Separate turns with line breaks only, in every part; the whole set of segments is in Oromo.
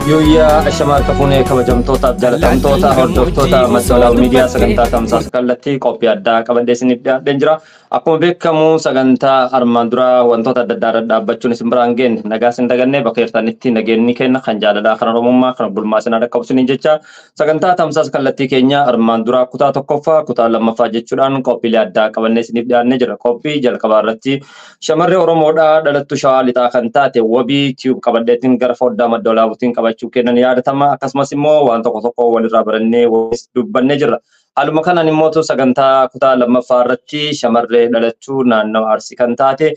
Yuya Ashamar Kafune Kabajamtota Jalatamtota Hordoftoota Masola Media Saganta Tamsas Kallatti Qophii addaa qabandeesiniif dhiyaadheen akkuma beekamu sagantaa armaan dura wantoota adda addaa dhaabbachuun isin biraan geenye nagaa isin dagannee bakka jirtanitti nageenyi kenna kan jaalalaa kan oromummaa kan bulmaasina dhaqqabsiniin jecha sagantaa tamsaas kallattii keenya armaan dura kutaa tokkoffaa kutaa lammaffaa jechuudhaan qophiilee addaa qabannee isiniif dhiyaannee jira. Qophii jalqabaa irratti shamarree Oromoodhaa dhalattuu Shawaa Lixaa kan taate Wabii Tube qabadheetiin gara foddaa madda olaabuutiin qabachuu kennan yaadatama. Akkasumas immoo waan tokko walirraa barannee dubbannee jirra. Haaluma kanaan immoo sagantaa kutaa lammaffaa irratti shamarree dhalattuu naannoo Arsii kan taate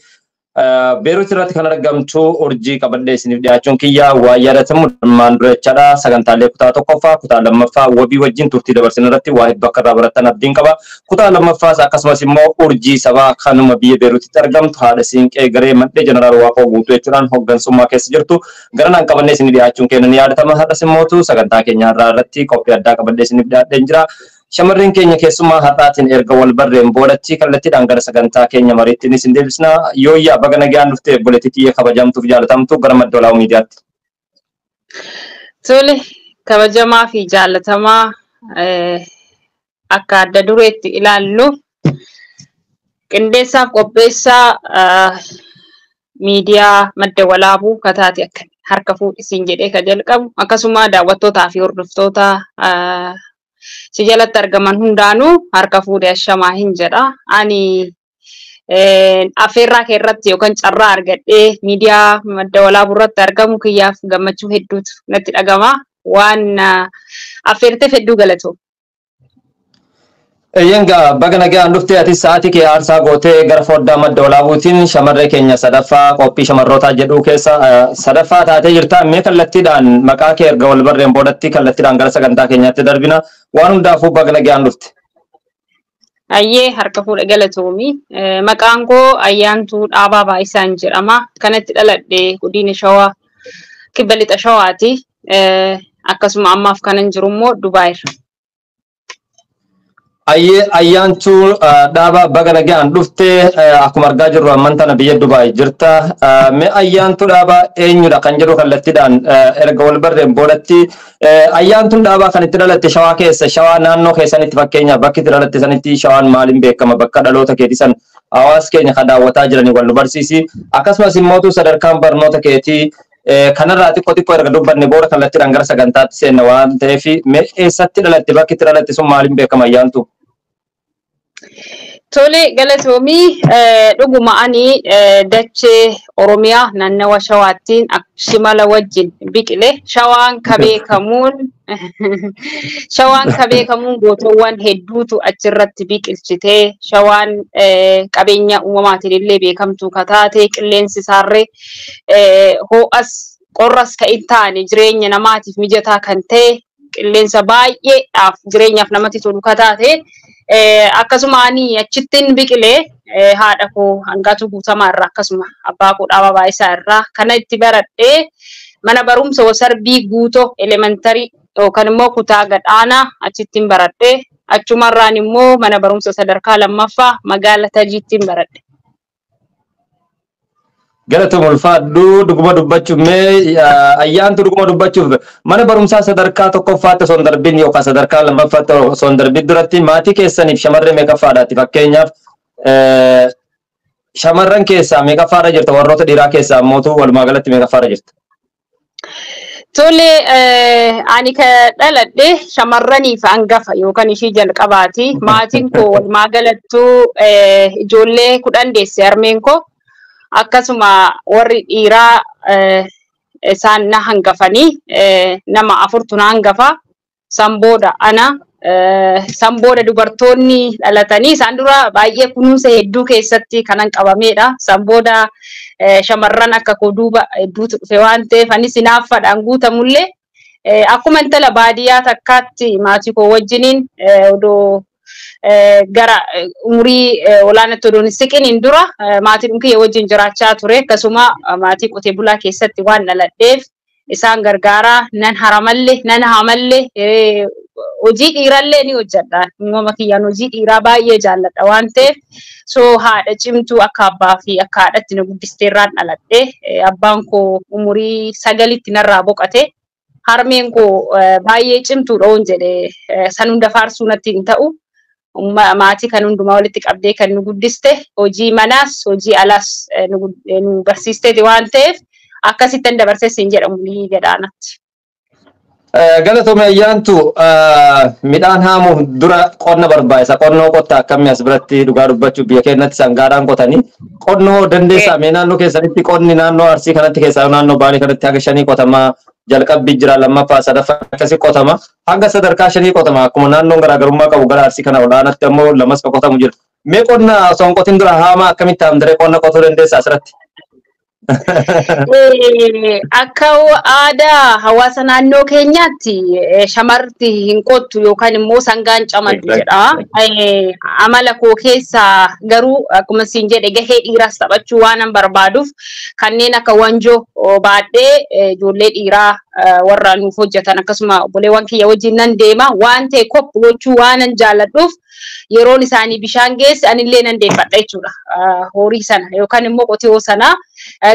Beerut irratti kan argamtu urjii qabadhee isiniif dhiyaachuun kiyya waa yaadatamu armaan dura jechaadha. Sagantaalee kutaa tokkoffaa kutaa lammaffaa Wabii wajjin turtii dabarsin irratti waa hedduu akka irraa barattan abdiin qaba. Kutaa lammaffaas akkasumas immoo urjii sabaa kanuma biyya Beerutitti argamtu haadha siinqee garee madde jeneraal Waaqoo guutuu jechuudhaan hooggansummaa keessa jirtu garanaan qabannee isiniif dhiyaachuun kennan yaadatama. Haadhas immoo sagantaa keenya irratti qophii addaa qabadhee isiniif dhiyaadheen jira. Shamarreen keenya keessumaa har'aatiin erga wal barreen boodatti kallattiidhaan gara sagantaa keenya mariittiin isin deebisna. Yooyyaa baga nagaan dhuftee obboleettii xiyya kabajamtuuf jaalatamtu gara madda olaa miidiyaatti.
Tole kabajamaa fi jaalatamaa akka adda dureetti ilaallu qindeessaaf qopheessaa miidiyaa madda walaabuu kataati akka harka fuudhisiin jedhee ka jalqabu akkasuma daawwattootaa fi hordoftoota si jalatti argaman hundaanuu harka fuudhee ashamaa hin jedha. Ani affeerraa kee irratti yookaan carraa argadhee miidiyaa madda walaabuu irratti argamu kiyyaaf gammachuu hedduutu natti dhagama. Waan affeerteef hedduu galatoomi.
Eeyyengaa baga nagaan dhuftee ati sa'aatii kee aarsaa gootee gara foddaa madda olaabuutiin shamarree keenya sadaffaa qophii shamarrootaa jedhu keessa sadaffaa taatee jirta. Mee kallattiidhaan maqaa kee erga wal barreen boodatti kallattiidhaan gara sagantaa keenyaatti darbina. Waan hundaafuu baga nagaan dhufte.
Ayyee harka fuudhe galatoomi. Maqaan koo Ayyaantuu Dhaabaa Baay'isaan jedhama. Kanatti dhaladhee godina Shawaa kibba lixa Shawaati. Akkasuma ammaaf kanan jiru immoo Dubaayirra.
Ayyaantuu Dhaabaa baga nagaan dhuftee akkuma argaa jirru amman tana biyya Dubaay jirta. Mee Ayyaantuu Dhaabaa eenyudha kan jedhu kallattiidhaan erga wal barreen boodatti Ayyaantuun Dhaabaa kan itti dhalatte Shawaa keessa Shawaa naannoo keessanitti fakkeenyaaf bakki itti dhalatte sanitti Shawaan maaliin beekama bakka dhaloota keetii san hawaasa keenya kan daawwataa jiranii wal nu barsiisi. Akkasumas immoo sadarkaan barnoota keetii kanarraa xiqqoo erga dubbanne booda kallattiidhaan gara sagantaatti seenna waan ta'eef mee eessatti dhalatte bakki itti dhalatte sun maaliin beekama Ayyaantuu?
Tole galatoomii dhuguma ani dachee Oromiyaa naannawa Shawaattiin shimala wajjin biqile. Shawaan ka beekamuun gootowwan hedduutu achirratti biqilchitee Shawaan qabeenya uumamaatiin illee beekamtuu ka taate qilleensi isaarree ho'as qorras ka hin taane jireenya namaatiif mijataa kan ta'e qilleensa baay'eedhaaf jireenyaaf namatti tolu ka taate. Akkasuma ani achittiin biqilee haadha koo Hangaatu Guutamaa irraa akkasuma abbaa koo Dhaabaa Baay'isaa irraa kana itti baradhee mana barumsa Wasarbii Guutoo elementarii yookaan immoo kutaa gadaanaa achittiin baradhee achumarraan immoo mana barumsa sadarkaa lammaffaa magaalaa Tajiittiin baradhe.
Galatoom ulfaadhu dhuguma dubbachuuf mee Ayyaantuu dhuguma dubbachuuf mana barumsaa sadarkaa tokkoffaatti osoo hin darbin yookaan sadarkaa lammaffaatti osoo hin darbin duratti maatii keessaniif shamarree meeqaffaadhaati fakkeenyaaf shamarran keessaa meeqaffaadha jirta warroota dhiiraa keessaa ammootu walumaa galatti meeqaffaadha jirta?
Tole ani ka dhaladhe shamarraniif hangafa yookaan ishii jalqabaati. Maatiin koo walumaa galattuu ijoollee 10 deesse harmeen koo. Akkasuma warri dhiiraa isaan na hangafanii nama 4 na hangafa. Sambooda ana sambooda dubartoonni dhalatanii isaan dura baay'ee kunuunsa hedduu keessatti kanan qabameedha. Sambooda shamarran akka koo duuba hedduutu dhufe waan ta'eef anis hinaaffadhaan guutamullee akkuma intala baadiyyaa takkaatti maatii koo wajjiniin odoo gara umurii olaanaatti odoon siqiniin dura maatiin kiyya wajjin jiraachaa ture. Akkasuma maatii qotee bulaa keessatti waan dhaladheef isaan gargaaraa nan haramallee hojii dhiirallee ni hojjedha. Uumama kiyyaan hojii dhiiraa baay'ee jaalladha waan ta'eef haadha cimtuu akka abbaa fi akka haadhatti na guddisteerraan dhaladhe. Abbaan koo umurii 9tti narraa boqate. harmeen koo baay'ee cimtuudha waan jedhe san hunda faarsuu natti hin ta'u. Maatii kan hundumaa walitti qabdee kan nu guddiste hojii manaas hojii alaas nu barsiisteeti waan ta'eef akkasittan dabarsee siin jedhamu ni gadaanatti.
Galatoomii ayyaantu midhaan haamu dura qonna barbaachisa. Qonnoo qotta akkamii as biratti dhugaa dubbachuu biyya keenyatti sangaadhaan qotanii qonnoo dandeessaa mee naannoo keessanitti qonni naannoo Arsii kanatti keessaa naannoo Baalee kanatti haga 5 qotamaa jalqabbii jira lammaffaa sadaffaa akkasii qotama hanga sadarkaa 5 qotama akkuma naannoon garaagarummaa qabu gara Arsii kana olaanaatti ammoo lamas qotamu jira. Mee qonna osoo hin qotin dura haama akkamitti haamdee qonna qotuu dandeessaa asirratti?
Akka aadaa hawaasa naannoo keenyaatti shamarti hin qottu yookaan immoo sangaan camaddu jedha. Amala koo keessaa garuu akkuma siin jedhe gahee dhiiraas taphachuu waan barbaaduuf kanneen akka wanjoo baadhee ijoollee dhiiraa warra nuuf hojjetan akkasuma obboleewwan kiyya wajjin nan deema waan ta'e koppu gochuu waanan jaalladhuuf yeroon isaanii bishaan geesse anillee nan deeffadha jechuudha. Horii sana yookaan immoo qotiyoo sana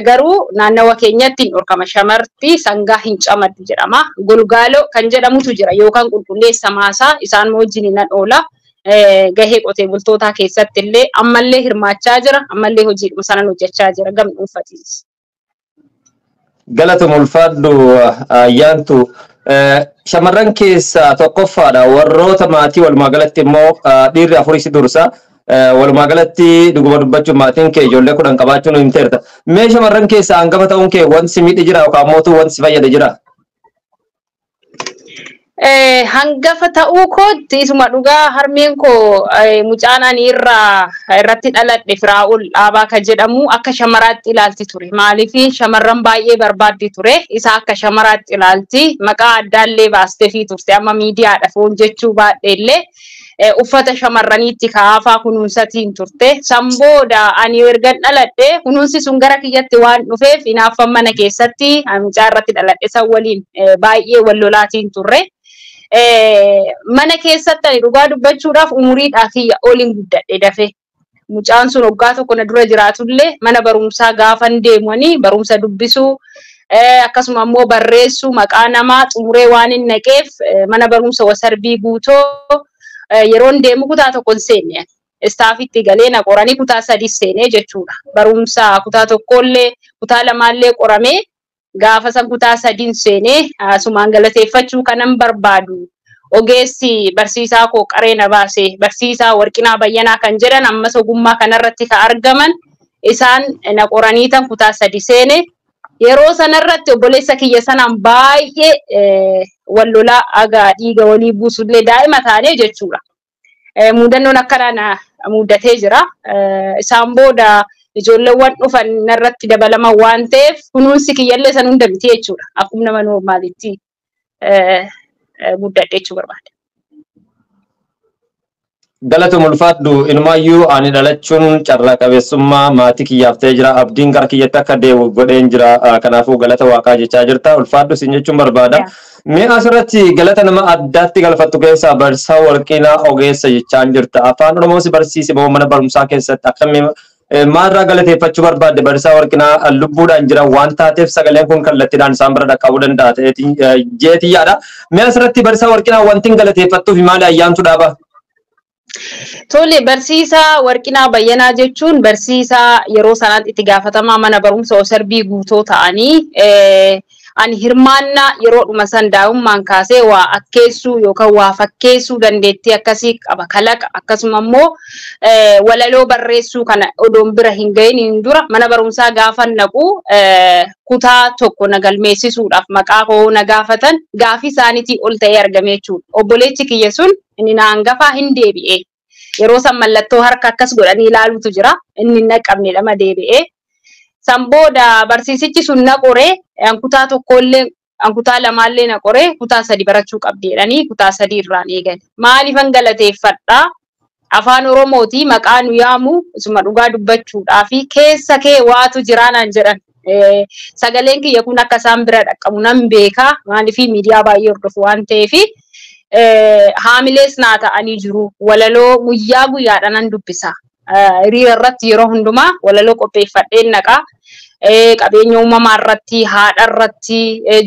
garuu naannawa keenyatti hin dhorkama shamarti sangaa hin camaddu jedhama. Golgaaloo kan jedhamutu jira yookaan qulqulleessa maasaa isaan wajjin nan oola. Gahee qotee bultootaa keessatti illee ammallee hirmaachaa jira ammallee hojii sanan hojjechaa jira gam dhuunfatiis.
Galatoom ulfaadhu ayyaantu shamarran keessaa tokkoffaadha warroota maatii walumaa galatti immoo dhiirri afurii dursa walumaa galatti dhuguma dubbachuun maatiin kee ijoollee 10 qabaachuun hin teerta. Mee shamarran keessaa hangafa ta'uun kee wanti miidhe jira yookaan mootuu wanti fayyade jira?
Hangafa ta'uu kootti isuma dhugaa harmeen koo mucaanaan irratti dhaladhe Firaa'ul Dhaabaa kan jedhamu akka shamaraatti ilaalti ture. Maaliif shamarran baay'ee barbaaddi ture. Isa akka shamaraatti ilaalti. Maqaa addaallee baastee fi turte. Amma miidiyaadhaaf foon jechuu baadheellee uffata shamarraniitti kaafaa kunuunsatiin turte. Sambooda ani ergan dhaladhe kunuunsi sun gara kiyyatti waan dhufeef hinaaffan mana keessatti mucaa irratti dhaladhe san waliin baay'ee wal lolaatiin turre. Mana keessatti dhugaa dubbachuudhaaf umuriidhaa kiyya oliin guddadhe dafe. Mucaan sun waggaa tokko na dura jiraatullee mana barumsaa gaafan deemanii barumsa dubbisuu akkasuma immoo barreessuu maqaa namaa xumuree waan hin naqeef mana barumsa wasarbii guutoo yeroon deemu kutaa tokko hin seenne. Istaafitti galee na qoranii kutaa 3 seenee jechuudha. Barumsa kutaa tokkollee kutaa lamaallee qoramee gaafa san kutaa 3 seenee asumaan galateeffachuu kanan barbaadu. Ogeessi barsiisaa koo Qareena Baasee barsiisaa Warqinaa Bayyanaa kan jedhan ammas ogummaa kanarratti ka argaman isaan na qoranii tan kutaa 3 seenee yeroo sanarratti obboleessa kiyya sanaan baay'ee wal lolaa aga dhiiga walii buusullee daa'ima taanee jechuudha. Muudannoon akkanaa muudatee jira. Isaan booda ijoolleewwan dhufan narratti dabalaman waan ta'eef kunuunsi kiyyallee san hunda miti jechuudha. Akkuma nama normaalitti guddadhe jechuu barbaada.
Galatoom ulfaadhu inumaayyuu ani dhalachuun carraa qabeessummaa maatii kiyyaaf ta'ee jira abdiin gara kiyyatti akka deemu godheen jira kanaafuu galata waaqaa jechaa jirta ulfaadhu sin jechuun barbaada. Mee asirratti galata nama addaatti galfattu keessaa Barsiisaa Warqinaa ogeessa jechaan jirta. Afaan Oromoos barsiise moo mana barumsaa keessatti akkamiin maalirraa galateeffachuu barbaadde Barsiisaa Warqinaa lubbuudhaan jira waan taateef sagaleen kun kallattiidhaan isaan bira dhaqqabuu danda'a jeetiyyaadha. Mee asirratti Barsiisaa Warqinaa wanti galateeffattuuf maali ayyaantu dhaaba?
Tole Barsiisaa Warqinaa Bayyanaa jechuun barsiisaa yeroo sanaatti itti gaafatamaa mana barumsa Wasarbii guutoo ta'anii ani hirmaannaa yeroo dhuma san daa'ummaan kaasee waa akkeessuu yookaan waa fakkeessuu dandeettii akkasii qaba kalaqa akkasuma immoo walaloo barreessuu kana odoon bira hin gahin dura mana barumsaa gaafa naqu kutaa tokko na galmeessisuudhaaf maqaa koo na gaafatan gaafii isaaniitii ol ta'ee argame jechuudha. Obboleechi kiyya sun inni na hangafaa hin deebi'ee yeroo san mallattoo harka akkas godhanii ilaaluutu jira inni hin naqabne lama deebi'ee. Sambooda barsiisichi sun na qoree kutaa tokkollee kutaa lamaallee na qoree kutaa 3 barachuu qabdi jedhanii kutaa 3 irraan eegale. Maaliifan galateeffadhaa afaan Oromooti maqaa nu yaamu isuma dhugaa dubbachuudhaa fi keessa kee waatu jiraanaan jedhan. Sagaleen kiyya kun akka isaan bira dhaqqabu nan beekaa maaliif miidiyaa baay'ee hordofu waan ta'eef haamilees naa ta'anii jiru walaloo guyyaa guyyaadhaan nan dubbisa. Hiriira irratti yeroo hundumaa walaloo qopheeffadheen naqaa qabeenya uumamaa irratti, haadha irratti,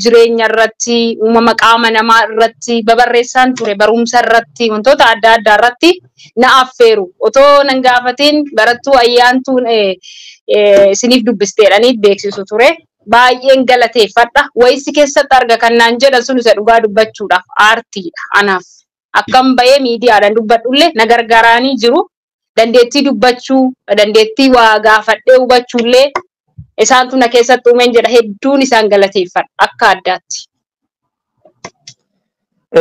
jireenya irratti, uumama qaama namaa irratti babarreessaan ture, barumsa irratti, wantoota adda addaa irratti na affeeru. Otoo nan gaafatiin barattuu ayyaantuun isiniif dubbisteedhanii beeksisu ture. Baay'een galateeffadha. Wayisi keessatti arga kan naan jedhan sun isa dhugaa dubbachuudhaaf aartiidha anaaf. Akkam bahee miidiyaadhaan dubbadhullee na gargaaranii jiru. Dandeettii dubbachuu, dandeettii waa gaafadhee hubachuullee isaantu na keessatti uumeen jedha. Hedduun isaan galateeffadha akka addaatti.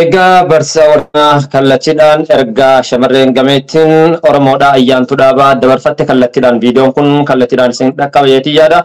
Egaa barsiisaa warraa kallattiidhaan ergaa shamarreen gameettiin Oromoodhaa ayyaantuu dhaabaa dabarfatte kallattiidhaan viidiyoon kun kallattiidhaan isin dhaqqabeetii yaada.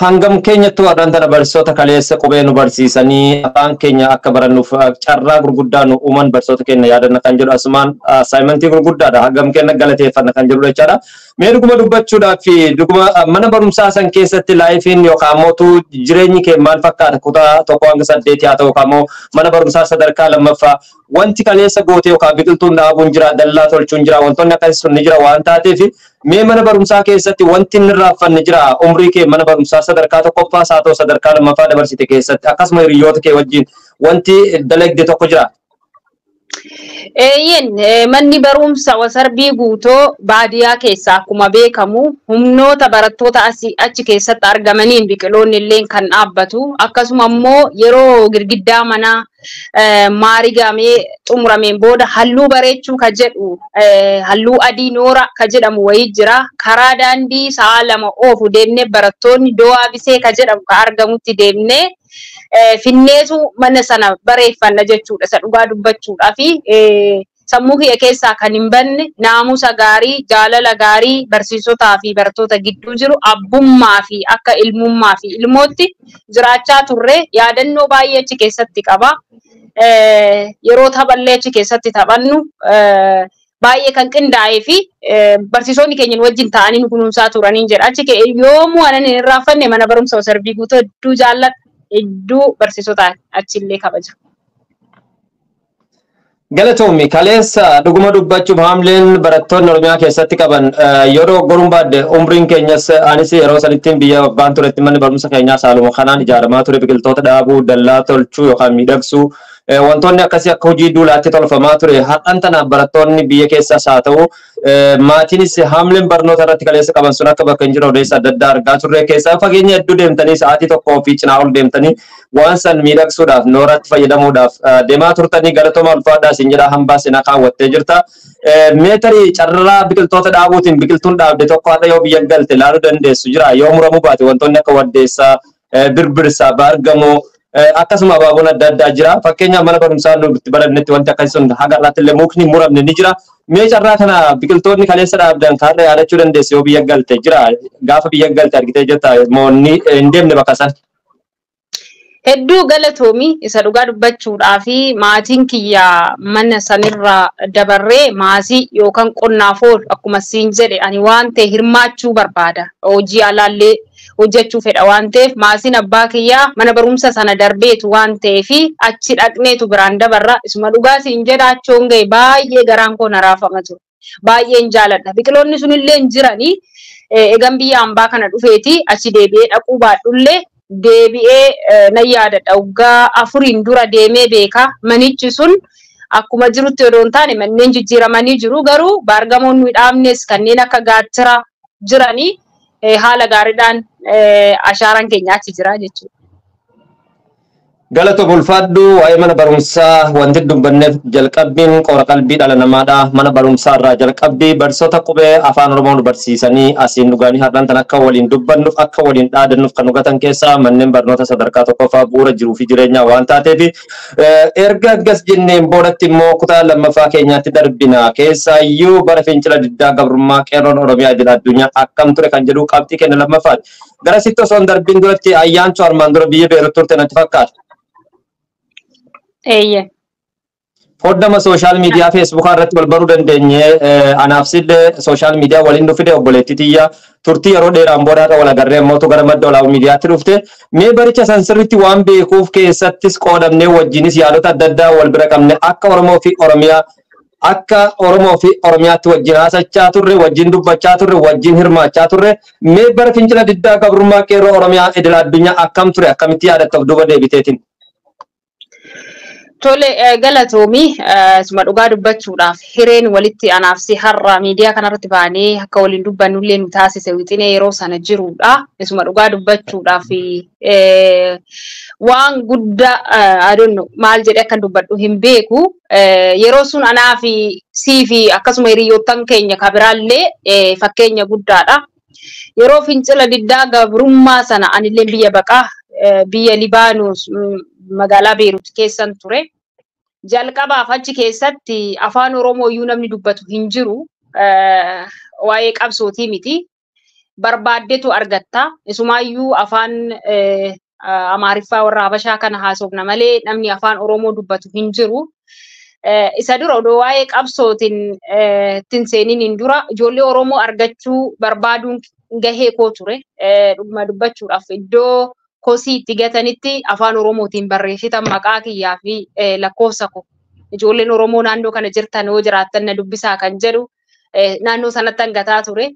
Hangam keenyattuu har'aan tana barsiisota kaleessa qubee nu barsiisanii afaan keenya akka barannuuf carraa gurguddaa nu uuman barsiisota keenya yaadanna kan jedhu asumaan assaayimentii gurguddaadha. Hangam keenya galateeffanna kan jedhu jechaadha. Mee dhuguma dubbachuudhaaf fi dhuguma mana barumsaa san keessatti laayifiin yookaan mootuu jireenyi kee maal fakkaata kutaa 1-8 haa ta'u yookaan mana barumsaa sadarkaa lammaffaa wanti kaleessa goote yookaan biqiltuun dhaabuun jira, dallaa tolchuun jira, wantoonni akkasii sun ni jira waan taateef mee mana barumsaa keessatti wanti inni raaffanne jira umrii kee mana barumsaa sadarkaa tokkoffaa haa ta'u sadarkaa lammaffaa dabarsite keessatti akkasuma hiriyoota kee wajjin wanti dalagde tokko jira.
Manni barumsa Wasarbii Guutoo baadiyyaa keessaa akkuma beekamu humnoota barattoota achi keessatti argamaniin biqiloonni illee kan dhaabbatu akkasuma immoo yeroo girgiddaa manaa maarigamee xumurameen booda halluu bareechuu ka jedhu halluu adii noora ka jedhamu wayii jira. Karaa daandii sa'a 2 oofu deemnee barattoonni Doo'aa Bisee ka jedhamu ka argamutti deemnee finneetu mana sana bareeffanna jechuudha. Isa dhugaa dubbachuudhaa fi sammuu kiyya keessaa kan hin banne naamusa gaarii, jaalala gaarii barsiisotaa fi barattoota gidduu jiru abbummaa fi akka ilmummaa fi ilmootti jiraachaa turre yaadannoo baay'ee achi keessatti qaba. Yeroo taphallee achi keessatti taphannu baay'ee kan qindaa'ee fi barsiisonni keenya wajjin ta'anii nu kunuunsaa turaniin jedha. Achi yoomuu anan hin raaffanne mana barumsa Wasarbii Guutoo hedduu jaalladha. Hedduu barsiisota achillee kabaja.
Galatoomi kaleessa dhuguma dubbachuuf haamleen barattoonni Oromiyaa keessatti qaban yeroo goruun baadde umriin keenyas anis yeroo sanittiin biyya abbaan turetti manni barumsa keenyaa saaluma kanaan ijaaramaa ture biqiltoota dhaabuu, dallaa tolchuu yookaan miidhagsuu wantoonni akkasii akka hojii duulaatti tolfamaa ture. Har'aan tana barattoonni biyya keessaas haa ta'u maatiinis haamleen barnoota irratti kaleessa qaban sun akka bakka hin jirre odeessa adda addaa argaa turre keessaa fageenya hedduu deemtanii sa'aatii tokkoo fi cinaa ol deemtanii waan san miidhagsuudhaaf nooratti fayyadamuudhaaf deemaa turtanii galatooma ulfaadhaa isin jedhaa hambaa seenaa kaawwattee jirta. Meetarii carraa biqiltoota dhaabuutiin biqiltuun dhaabde tokko haadha yoo biyya galte ilaaluu dandeessu jira yoo muramuu baate wantoonni akka waddeessaa, birbirsaa, baargamoo akkasuma abaaboon adda addaa jira. Fakkeenyaaf mana barumsaa nuti barannetti wanti akkasii sun haga irratti illee mukni muramne ni jira. Mee carraa kana biqiltoonni kaleessa dhaabdan kaarra yaadachuu dandeessu yoo biyya galte jira. Gaafa biyya galte argitee jirta moo hin deemne bakka san.
Hedduu galatoomi isa dhugaa dubbachuudhaa fi maatiin kiyya mana sanirraa dabarree maasii yookaan qonnaaf oolu akkuma siin jedhe ani waan ta'e hirmaachuu barbaada. Hojii alaallee hojjechuu fedha waan ta'eef maasiin abbaa kiyyaa mana barumsa sana darbeetu waan ta'eef achi dhaqneetu biraan dabarra. Isuma dhugaa siin jedha achoon ga'e baay'ee garaan koo na raafama ture. Baay'een jaaladha. Biqiloonni sunillee hin jiranii egan biyya hambaa kana dhufeeti achi deebi'ee dhaquu baadhullee deebi'ee na yaadadha. Waggaa 4 dura deemee beeka. Manichi sun akkuma jirutti odoo hin taane manneen jijjiiramanii jiru. Garuu baargamoon nuyi dhaabnes kanneen akka gaachira jiranii haala gaariidhaan ashaaraan keenya achi jira jechuudha.
Galatoom ulfaadhu waa'ee mana barumsaa wanti dubbanneef jalqabbiin qora qalbii dhala namaadha. Mana barumsaa irraa jalqabbii barsiisota qubee afaan Oromoo barsiisanii asiin dhugaanii har'aan tan akka waliin dubbannuuf akka waliin dhaadannuuf kan dhugatan keessaa manneen barnoota sadarkaa tokkoffaa bu'uura jiruu fi jireenyaa waan taateef erga akkas jenneen boodatti immoo kutaa lammaffaa keenyaatti darbina. Keessaayyuu bara fincila diddaa gabrummaa qeerroon Oromiyaa idil addunyaa akkam ture kan jedhu qabxii kenna lammaffaati. Gara sitti osoo hin darbiin duratti ayyaantu armaan dura biyya beerutti turte natti fakkaata. Foddama social media Facebook irratti wal baruu dandeenye anaaf sille social media waliin dhufide obboleettii tiyya turtii yeroo dheeraan booda wal agarree mootu gara madda olaanaa miidiyaatti dhufte mee baricha san sirriitti waan beekuuf keessattis qoodamnee wajjinis yaadota adda addaa wal bira qabne akka Oromoo fi Oromiyaa akka Oromoo fi Oromiyaatti wajjin haasachaa turre, wajjin dubbachaa turre, wajjin hirmaachaa turre. Mee bara fincila diddaa gabrummaa qeerroo Oromiyaa idil addunyaa akkam ture, akkamitti yaadatta of duuba deebiteetiin?
Tole galatoomii suma dhugaa dubbachuudhaaf hireen walitti anaaf si har'a miidiyaa kanarratti baanee akka waliin dubbannullee nu taasise wixinee yeroo sana jirudha. Suma dhugaa dubbachuudhaaf waan guddaa maal jedhee akkan dubbadhu hin beeku. Yeroo sun anaa fi sii fi akkasuma hiriyoottan keenya kabiraallee fakkeenya guddaadha. Yeroo fincila diddaa gabrummaa sana anillee biyya baqaa biyya Libaanos magaalaa Beirut keessan ture. Jalqabaaf achi keessatti afaan Oromoo iyyuu namni dubbatu hin jiru. Waa'ee qabsootii miti. Barbaaddetu argatta. Isumaayyuu afaan Amaariffaa warra Habashaa kana haasofna malee namni afaan Oromoo dubbatu hin jiru. Isa dura odoo waa'ee qabsootiin seenin hin dura ijoollee Oromoo argachuu barbaaduun gahee koo ture. Dhuguma dubbachuudhaaf iddoo kosii itti gatanitti afaan Oromootiin barreessitan maqaa kiyyaa fi lakkoofsa koo. Ijoolleen Oromoo naannoo kana jirtan yoo jiraattan na dubbisaa kan jedhu naannoo sanatti hangataa ture.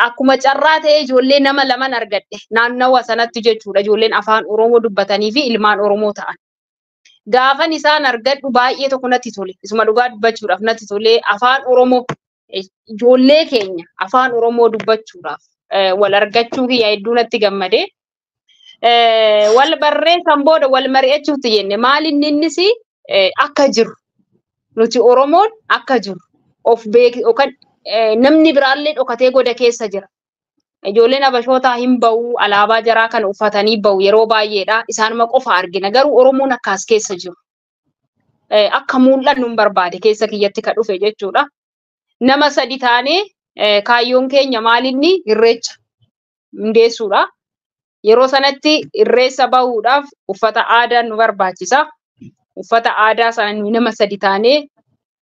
Akkuma carraa ta'ee ijoollee nama laman argadhe naannawa sanatti jechuudha. Ijoolleen afaan Oromoo dubbatanii fi ilmaan Oromoo ta'an. Gaafan isaan argadhu baay'ee tokko natti tole. Isuma dhugaa dubbachuudhaaf natti tole. Afaan Oromoo ijoollee keenya afaan Oromoo dubbachuudhaaf wal argachuu kiyya hedduu natti gammadee. Wal barreessan booda wal mari'achuutti jenne maaliin innis akka jiru nuti Oromoon akka jiru of beeki yookaan namni biraallee dhokatee goda keessa jira. Ijoolleen Habashootaa hin ba'u alaabaa jaraa kana uffatanii ba'u yeroo baay'eedha. Isaanuma qofa argina garuu Oromoon akkas keessa jiru. Akka mul'annu hin barbaade keessa kiyyatti ka dhufe jechuudha. Nama sadi taanee kaayyoon keenya maalinni irreecha hundeessuudha. Yeroo sanatti irreessa bahuudhaaf uffata aadaa nu barbaachisa. Uffata aadaa sana nama sadi taanee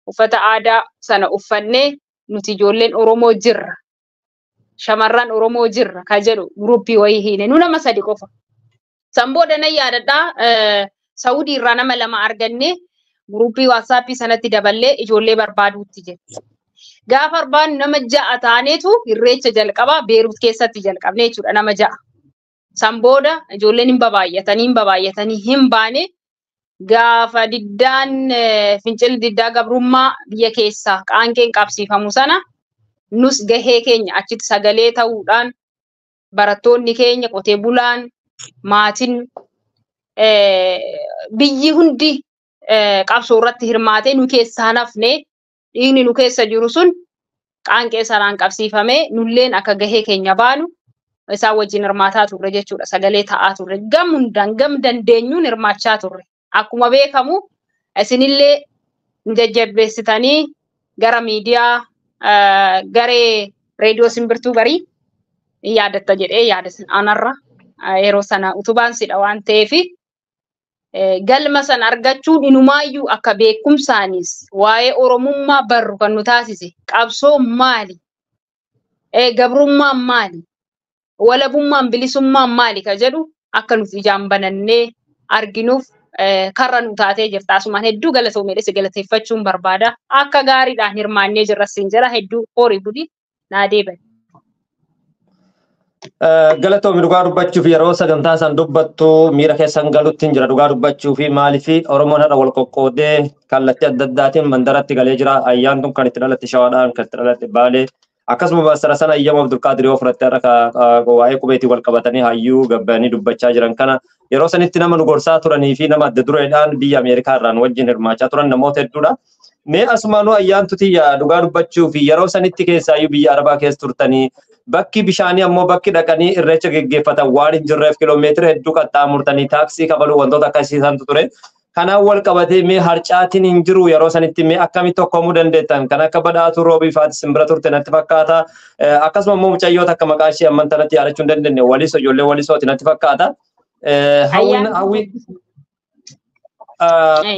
uffata aadaa sana uffannee nuti ijoolleen Oromoo jirra. Shamarran Oromoo jirra ka jedhu guruppii wayii hiine nu nama sadi qofa. San booda nan yaadadhaa Saawudii irraa nama lama arganne guruppii WhatsApp sanatti daballee ijoollee barbaaduutti jira. Gaafa barbaan nama 6 taaneetu irreecha jalqabaa Beerut keessatti jalqabne jechuudha nama 6. San booda ijoolleen hin babaayatanii hin baane gaafa diddaan fincilli diddaa gabrummaa biyya keessaa qaanqeen qabsiifamu sana nus gahee keenya achitti sagalee ta'uudhaan barattoonni keenya qotee bulaan maatiin biyyi hundi qabsoo irratti hirmaatee nu keessaa nafne dhiigni nu keessa jiru sun qaanqee sanaan qabsiifamee nulleen akka gahee keenya baanu isaan wajjin hirmaataa turre jechuudha. Sagalee ta'aa turre. Gam dandeenyuun hirmaachaa turre. Akkuma beekamu isinillee jajjabeessitanii gara miidiyaa garee reediyoo simbirtuu barii yaadatta jedhee yaadatin anarra yeroo sana utubaan sidha waan ta'eef galma sana argachuun inumaayyuu akka beekumsaanis waa'ee Oromummaa barru kan nu taasise qabsoo maali? Gabrummaan maali? Walabummaan bilisummaan maali ka jedhu akka nuti ijaan banannee arginuuf karra nu taatee jirta. Asumaan hedduu galatoomeedha galateeffachuun barbaada. Akka gaariidhaan hirmaannee jirra siin jira hedduu horii budi naa deeban.
Galatoomi dhugaa dubbachuuf yeroo sagantaa san dubbattu miira keessan galutti hin jira dhugaa dubbachuuf maaliif Oromoon har'a wal qoqqoodee kallattii adda addaatiin mandaratti galee jira. Ayyaan kun kan itti dhalatti Shawaadhaan kan itti dhalatti Baalee akkasuma basara sana Iyyamoo Abdulqaadir yoo fudhatte har'a waa'ee qubeetii wal qabatanii hayyuu gabbanii dubbachaa jiran kana yeroo sanitti nama nu gorsaa turanii fi nama adda dureedhaan biyya Ameerikaa irraan wajjin hirmaachaa turan namoota hedduudha. Mee asumaanuu ayyaantu tiyya dhugaa dubbachuu fi yeroo sanitti keessaayyuu biyya Arabaa keessa turtanii bakki bishaanii ammoo bakki dhaqanii irreecha geggeeffatan waan hin jirreef kiloomeetira hedduu qaxxaamurtanii taaksii kabaluu wantoota akkasiisantu ture. Kanaan wal qabatee mee harcaatiin hin jiru yeroo sanitti mee akkamitti tokkomuu dandeettan kan akka badhaatu roobii faati simbira turte natti fakkaata. Akkasuma immoo mucayyoota akka maqaa ishee amman tanatti yaadachuu hin dandeenye walisoo ijoollee walisooti natti fakkaata.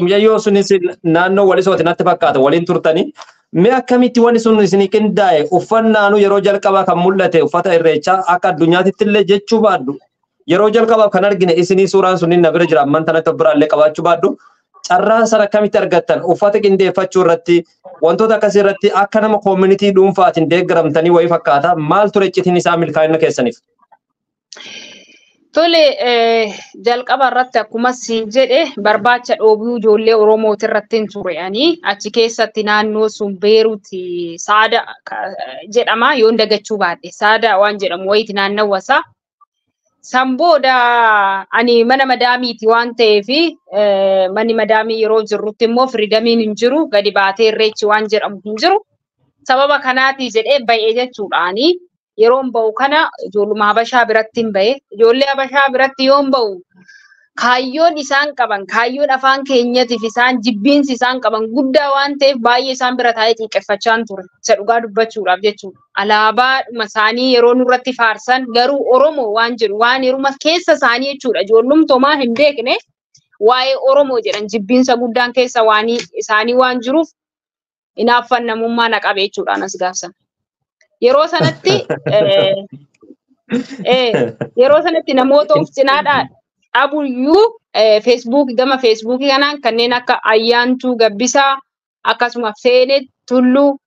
Mucayyoo sunis naannoo walisooti natti fakkaata waliin turtanii. Mee akkamitti wanni sun isinii qindaa'e uffannaanuu yeroo jalqabaa kan mul'ate uffata irreechaa akka addunyaatitti illee jechuu baaddu yeroo jalqabaa kan argine isinii suuraan sunniin na bira jira amman tanatti of biraallee qabaachuu baaddu carraa sana akkamitti argattan uffata qindeeffachuu irratti wantoota akkasii irratti akka nama community dhuunfaatiin deeggaramtanii wayii fakkaata maal ture iccitiin isaa milkaa'ina keessaniif?
Tole jalqaba irratti akkuma siin jedhe barbaacha dhoobuu ijoollee Oromooti irratti ture'anii achi keessatti naannoo sun Beeruuti Saada jedhama yoo dagachuu baadhe Saada waan jedhamu wayiiti naannawwasaa. San booda ani mana madaamiiti waan ta'eef manni madaamii yeroo jirrutti immoo firiidamiin hin jiru gadi baatee irreechi waan jedhamu hin jiru. Sababa kanaati jedhee ba'ee jechuudhaani. Yeroon ba'u kana ijoolluma Habashaa biratti hin ba'e. Ijoollee Habashaa biratti yoon ba'u kaayyoon isaan qaban, kaayyoon afaan keenyatiif isaan jibbiinsi isaan qaban guddaa waan ta'eef baay'ee isaan bira taa'ee xiiqeffachaan ture. Isa dhugaa dubbachuudhaaf jechuudha. Alaabaadhuma isaanii yeroo nurratti faarsan garuu Oromoo waan jedhu waan yeruma keessa isaanii jechuudha. Ijoollumtoomaa hin beekne waa'ee Oromoo jedhan jibbiinsa guddaan keessa waan isaanii waan jiruuf hinaaffannamummaa na qabe jechuudhaan as gaafsan. Yeroo sanatti namoota of cinaadhaa dhabuyyuu Facebook gama Facebook kanaan kanneen akka Ayyaantuu Gabbisaa akkasuma Feenet Tulluu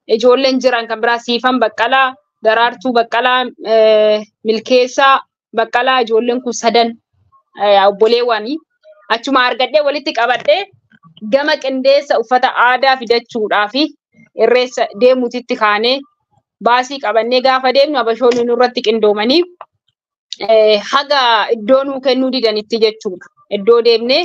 ijoolleen jiran kan biraa Siifan Baqqalaa Daraartuu Baqqalaa Milkeessaa Baqqalaa ijoolleen kun sadan obboleewwanii achuma argadhee walitti qabadhee gama qindeessa uffata aadaa fidachuudhaa fi irreessa deemutitti kaanee baasii qabannee gaafa deemnu Habashoonni nurratti qindoomanii haga iddoo nuu kennuu didanitti jechuudha. Iddoo deemnee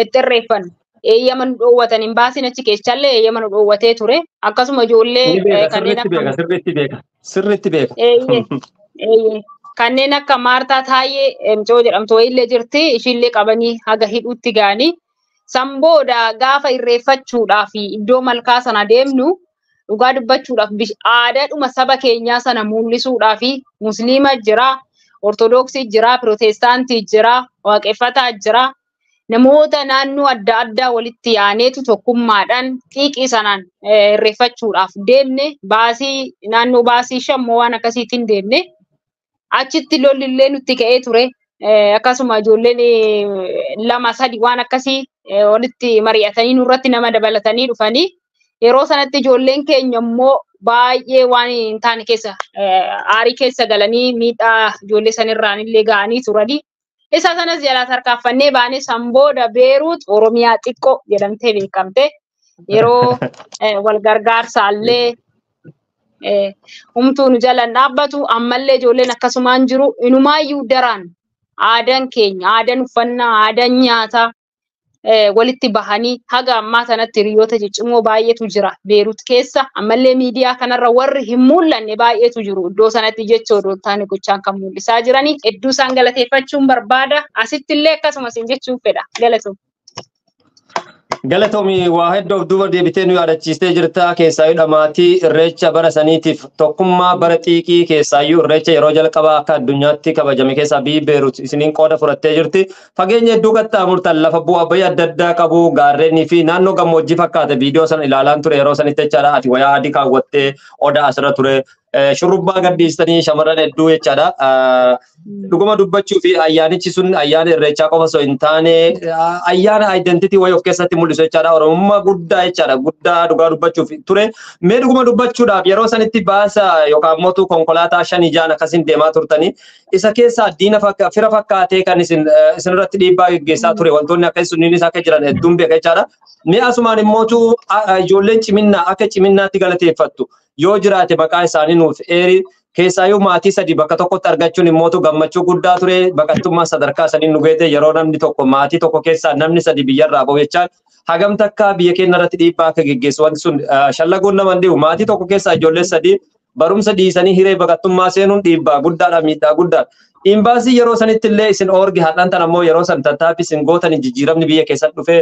itti irreeffannu. Eeyyama nu dhoowwatan hin baasin achi keessallee eeyyama nu dhoowwatee ture. Akkasuma ijoollee kanneen akka
sirriitti beeka.
Kanneen akka Maartaa Taayee Mcoo jedhamtu illee jirti. Ishiillee qabanii haga hidhuutti gaanii. San booda gaafa irreeffachuudhaaf iddoo malkaa sana deemnu dhugaa dubbachuudhaaf aadaadhuma saba keenyaa sana mul'isuudhaaf Musliima jira, Ortodoksii jira, Pirootestaantii jira, Waaqeffataa jira. Namoota naannoo adda addaa walitti yaaneetu tokkummaadhaan xiiqii sanaan irreeffachuudhaaf deemne baasii naannoo baasii shammoo waan akkasiitiin deemne achitti lolli nutti ka'ee ture. Akkasuma ijoolleen lama sadi waan akkasii walitti mari'atanii nurratti nama dabalatanii dhufanii yeroo sanatti ijoolleen keenya immoo baay'ee waan hin taane keessa aarii keessa galanii miidhaa ijoollee sanirraan illee ga'anii turanii. Isa sanas jalaa tarkaanfannee baanee san booda Beeruut Oromiyaa xiqqoo jedhamtee beekamte yeroo wal gargaarsaallee humtuu nu jalan dhaabbatu ammallee ijoolleen akkasumaan jiru inumaayyuu daraan aadaan keenya aadaan uffannaa aadaan nyaataa walitti bahanii haga ammaa sanatti hiriyoota ciccimoo baay'eetu jira Beeruut keessa ammallee miidiyaa kanarra warri hin mul'anne baay'eetu jiru iddoo sanatti jecha odeeffannoo gochaan kan mul'isaa jiranii hedduu isaan galateeffachuun barbaada asitti illee akkasuma isin jechuun fedha galatoom.
Galatoomii waa hedduu duuba deebitee nu yaadachiistee jirta keessaayyuu dhamaatii irreecha bara saniitiif tokkummaa bara xiiqii keessaayyuu irreecha yeroo jalqabaa akka addunyaatti kabajame keessaa Beeruut isiniin qooda fudhattee jirti. Fageenya hedduu qaxxaamurtan lafa bu'aa bayii adda addaa qabu gaarreenii fi naannoo gammoojjii fakkaata viidiyoo sana ilaalaan ture yeroo sanitti jechaadha ati wayaa adii kaawwattee odaa asirra ture. Shurrubbaa gadhiistanii shamarran hedduu jechaadha. Dhuguma dubbachuu fi ayyaanichi sun ayyaana irreechaa qofa osoo hin taane ayyaana identity wayii of keessatti mul'isu jechaadha. Oromummaa guddaa jechaadha. Guddaa dhugaa dubbachuuf ture. Mee dhuguma dubbachuudhaaf yeroo sanitti baasa yookaan mootu konkolaataa 5-6 akkasiin deemaa turtanii isa keessaa diina fira fakkaatee kan isinirratti dhiibbaa gaggeessaa ture wantoonni akka sunniinis akka jiran hedduun beeka jechaadha. Mee asumaan immootu ijoolleen ciminaa akka ciminaatti galateeffattu. Yoo jiraate maqaa isaanii nuuf eeri keessaayyuu maatii sadii bakka tokkotti argachuun immootu gammachuu guddaa ture baqattummaa sadarkaa sanii nu geete yeroo namni tokko maatii tokko keessaa namni sadii biyyarraa ba'u jechaan hagam takka biyya keenya irratti dhiibbaa akka geggeessu wanti sun shallaguun nama hin dhibu maatii tokko keessaa ijoollee sadii barumsa dhiisanii hiree baqattummaa seenuun dhiibbaa guddaadha miidhaa guddaadha. Imbaasii yeroo sanitti illee isin orgi hadhaan tan ammoo yeroo san tattaaffii isin gootanii jijjiiramni biyya keessatti dhufee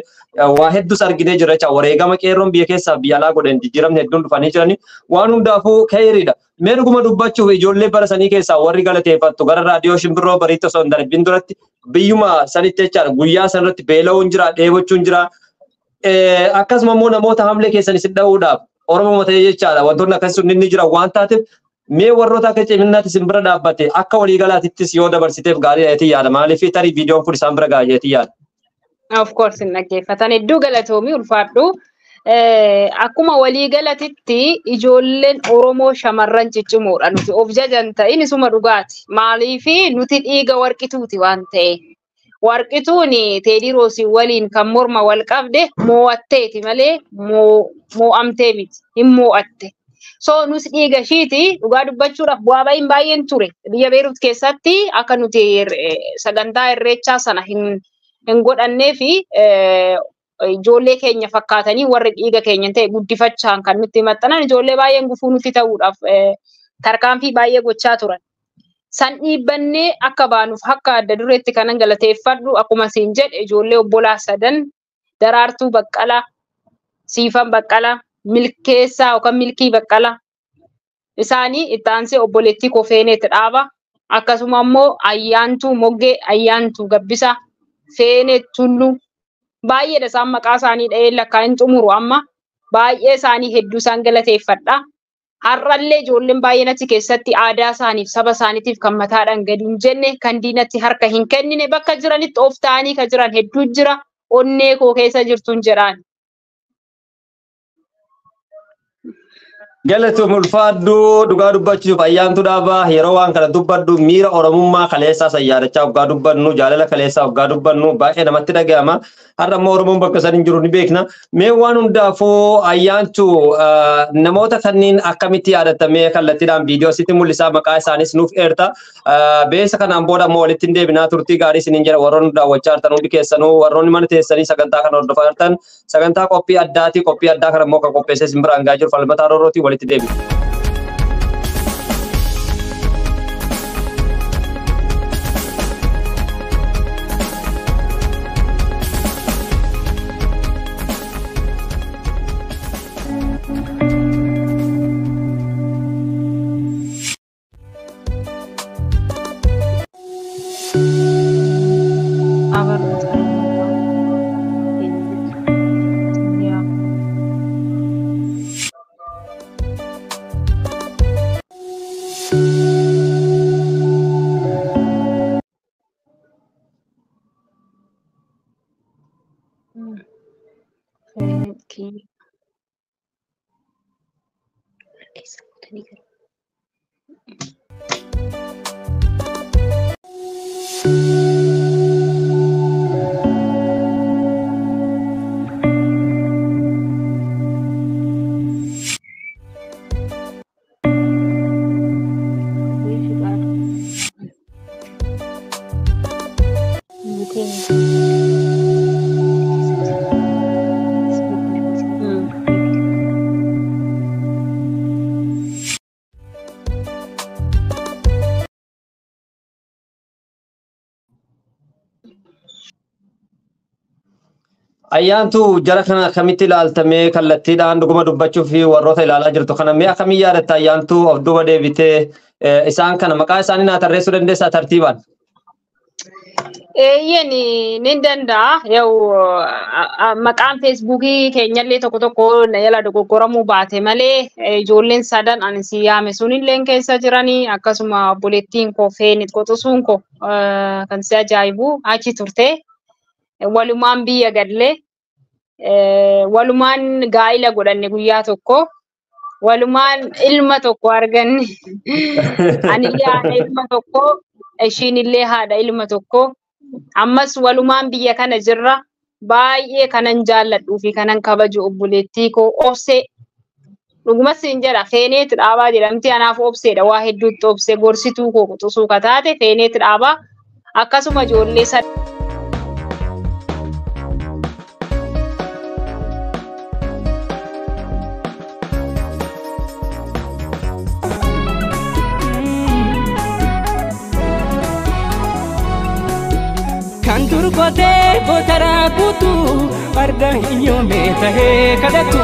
waa hedduus arginee jira jecha wareegama qeerroon biyya keessaa biyya alaa godhan jijjiiramni hedduun dhufanii jiranii waan hundaafuu ka'eeridha. Mee dhuguma dubbachuuf ijoollee bara sanii keessaa warri galateeffattu gara raadiyoo shimbirroo bariitti osoo hin darbin duratti biyyuma sanitti jechaadha guyyaa sanarratti beela'uun jira dheebochuun jira akkasuma immoo namoota hamlee keessan isin dha'uudhaaf Oromoo ta'ee jechaadha wantoonni akkasii sun inni jira waan taateef mee warroota akka ciminaatti isin bira dhaabbate akka waliigalaatittis yoo dabarsiteef gaarii ta'eetii yaada maaliif tarii viidiyoon kun isaan bira ga'eetii yaada.
of course hin dhaggeeffatan hedduu galatoomii ulfaadhu. Akkuma walii galatitti ijoolleen Oromoo shamarran ciccimoodha nuti of jajan ta'in isuma dhugaati. Maaliifi nuti dhiiga warqituuti waan ta'e. Warqituun Teedii Roosii waliin kan morma wal qabde moo'atteeti malee moo'amtee miti. Hin moo'atte. So nus dhiiga ishiiti dhugaa dubbachuudhaaf bu'aa baay'een ture. Biyya Beeruut keessatti akka nuti sagantaa irreechaa sana hin godhannee fi ijoollee keenya fakkaatanii warri dhiiga keenya ta'e guddifachaan kan nutti maxxanan ijoollee baay'een gufuu nutti ta'uudhaaf tarkaanfii baay'ee gochaa turan. San dhiibbannee akka baanuuf akka adda dureetti kanan galateeffadhu akkuma siin jedhe ijoollee obbolaa sadan Daraartuu Baqqalaa, Siifan Baqqalaa, Milkeessaa yookaan Milkii Baqqalaa isaanii itti aansee obboleettii Kofeeneet Dhaaba akkasuma immoo Ayyaantuu Moggee, Ayyaantuu Gabbisaa, Feeneet Tulluu baay'eedha isaan maqaa isaanii dha'ee lakkaa'in xumuru amma baay'ee isaanii hedduu isaan galateeffadha. Har'allee ijoolleen baay'een achi keessatti aadaa isaaniif saba isaaniitiif kan mataadhaan gadi hin jenne kan diinatti harka hin kennine bakka jiranitti of ta'anii kan jiran hedduu jira onnee koo keessa jirtuun jedhaan.
Galatoom ulfaadhu dhugaa dubbachuuf Ayyaantuu Dhaabaa yeroo waan kana dubbadhu miira Oromummaa kaleessaa sayyaadachaa waggaa dubbannu jaalala kaleessaa waggaa dubbannu baay'ee namatti dhaga'ama. Har'a immoo Oromoon bakka san hin jiru ni beekna. Mee waan hundaafuu Ayyaantuu namoota kanneen akkamitti yaadatamee kallattiidhaan viidiyoo sitti mul'isaa maqaa isaanis nuuf eerta. Beessa kanaan booda immoo walitti hin deebinaa turtii gaarii isiniin jedha warroonni daawwachaa jirtan hundi keessanuu warroonni mana teessanii sagantaa kana hordofaa jirtan sagantaa qophii addaati qophii addaa kana immoo kan qopheessee isin biraan gahaa jiru falmataa roorootii walitti deebina. Ayyaantuu jara kana akkamitti ilaaltamee kallattiidhaan dhuguma dubbachuu fi warroota ilaalaa jirtu kana mee akkamii yaadatta Ayyaantuu of duuba deebitee isaan kana maqaa isaanii naa tarreessuu dandeessaa tartiibaan?
Ni danda'a. Maqaan Feesbuukii keenyallee tokko tokko yala dogoggoramuu baate malee ijoolleen sadan ani si yaame sunillee keessa jiranii akkasuma obboleettiin koo Feenit Qoxusuun koo kan si ajaa'ibu achi turte. Walumaan biyya galle walumaan gaa'ila godhanne guyyaa tokko walumaan ilma tokko arganne anillee haadha ilma tokko ishiinillee haadha ilma tokko ammas walumaan biyya kana jirra baay'ee kanan jaalladhuu fi kanan kabaju obboleettii koo obsee dhugumas hin jedha Feeneet Dhaabaa jedhamti anaaf obseedha waa hedduutti obsee gorsituu koo Quxusuu kataate Feeneet Dhaabaa akkasuma ijoollee
kan turgootee bootaraa guutuu farda hin yoomee tahee kadhatu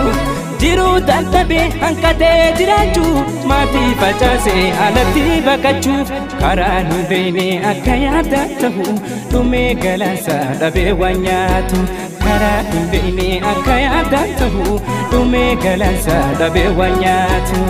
jiruu dadhabee hanqatee jiraachuu maatii facaasee alatti baqachuuf karaa nu beeynee akka yaada ta'u dhumee galaansaa dhabee waan nyaatu karaa nu beeynee akka yaada ta'u dhumee galaansaa dhabee waan nyaatu.